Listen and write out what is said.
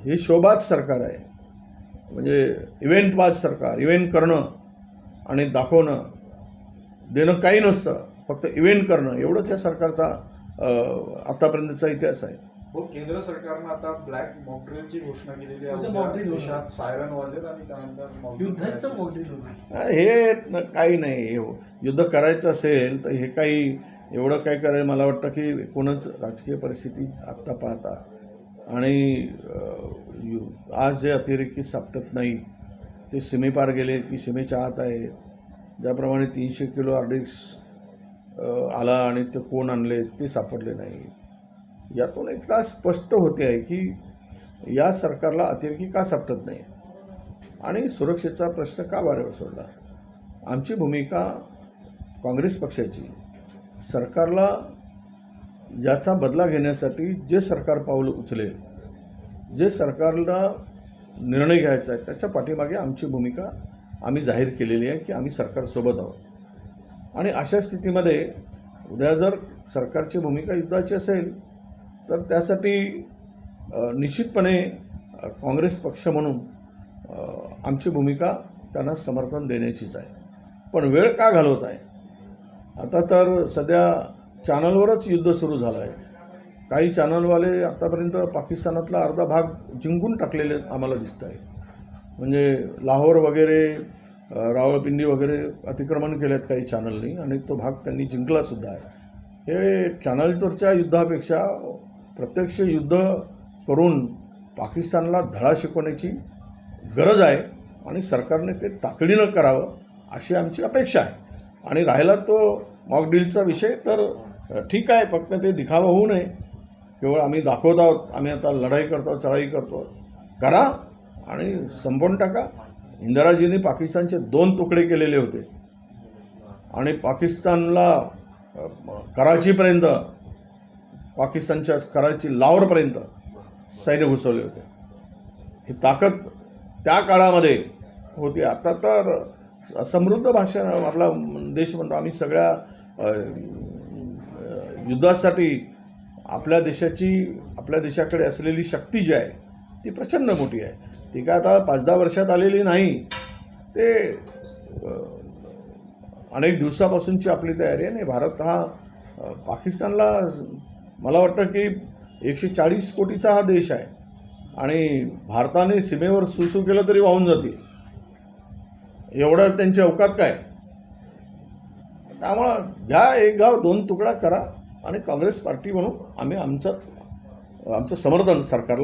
हे शोबाज सरकार आहे, म्हणजे इव्हेंटबाज सरकार. इव्हेंट करणं आणि दाखवणं, देणं काही नसतं, फक्त इव्हेंट करणं एवढंच या सरकारचा आतापर्यंतचा इतिहास आहे. हो, केंद्र सरकारनं आता ब्लॅक मॉकड्रिलची घोषणा केलेली आहे. देशात सायरन वाजेल आणि त्यानंतर युद्धाचं मॉकड्रिल होणार. हे काही नाही. हे युद्ध करायचं असेल तर हे काही एवढं काय करायचं, मला वाटतं की एकूणच राजकीय परिस्थिती आत्ता पाहता आणि आज जे अतिरेकी सापडत नाही ते सीमेपार गेले की सीमेच्या आत आहे. ज्याप्रमाणे 300 किलो आरडीक्स आला आणि ते कोण आणले ते सापडले नाही. यातून एकदा स्पष्ट होते आहे की या सरकारला अतिरेकी का सापडत नाही आणि सुरक्षेचा प्रश्न का वाऱ्यावर सोडला. आमची भूमिका काँग्रेस पक्षाची, सरकारला याचा बदला घेण्यासाठी जे सरकार पाऊल उचलेल, जे सरकारला निर्णय घ्यायचा आहे त्याच्या पाठीमागे आमची भूमिका आम्ही जाहीर केलेली आहे की आम्ही सरकारसोबत आहोत. आणि अशा स्थितीमध्ये उद्या जर सरकारची भूमिका युद्धाची असेल तर त्यासाठी निश्चितपणे काँग्रेस पक्ष म्हणून आमची भूमिका त्यांना समर्थन देण्याचीच आहे. पण वेळ का घालवत आहे? आता तर सध्या चॅनलवरच युद्ध सुरू झालं आहे. काही चॅनलवाले आतापर्यंत पाकिस्तानातला अर्धा भाग जिंकून टाकलेले आम्हाला दिसत आहे. म्हणजे लाहोर वगैरे, रावळपिंडी वगैरे अतिक्रमण केलेत काही चॅनलनी आणि तो भाग त्यांनी जिंकलासुद्धा आहे. हे चॅनलवरच्या युद्धापेक्षा प्रत्यक्ष युद्ध करून पाकिस्तानला धडा शिकवण्याची गरज आहे आणि सरकारने ते तातडीनं करावं अशी आमची अपेक्षा आहे. आणि राहिला तो मॉकड्रिलचा विषय तर ठीक आहे, फक्त ते दिखावा होऊ नये. केवळ आम्ही दाखवत आहोत, आम्ही आता लढाई करतो, चढाई करतो, करा आणि संपवून टाका. इंदिराजींनी पाकिस्तानचे 2 तुकडे केलेले होते आणि पाकिस्तानला कराचीपर्यंत, पाकिस्तानच्या कराची लाहोरपर्यंत सैन्य घुसवले होते. ही ताकद त्या काळामध्ये होती. आता तर समृद्ध भाषा आपला देश म्हणतो. आम्ही सगळ्या युद्धासाठी आपल्या देशाकडे असलेली शक्ती जी आहे ती प्रचंड मोठी आहे. ती काय आता 5-10 वर्षात आलेली नाही, ते अनेक दिवसापासूनची आपली तयारी आहे. आणि भारत हा पाकिस्तानला, मला वाटतं की 140 कोटीचा हा देश आहे आणि भारताने सीमेवर सुसू केलं तरी वाहून जातील, एवढं त्यांची अवकात काय. त्यामुळं घ्या, एक गाव 2 तुकडा करा आणि काँग्रेस पार्टी म्हणून आम्ही आमचं समर्थन सरकारला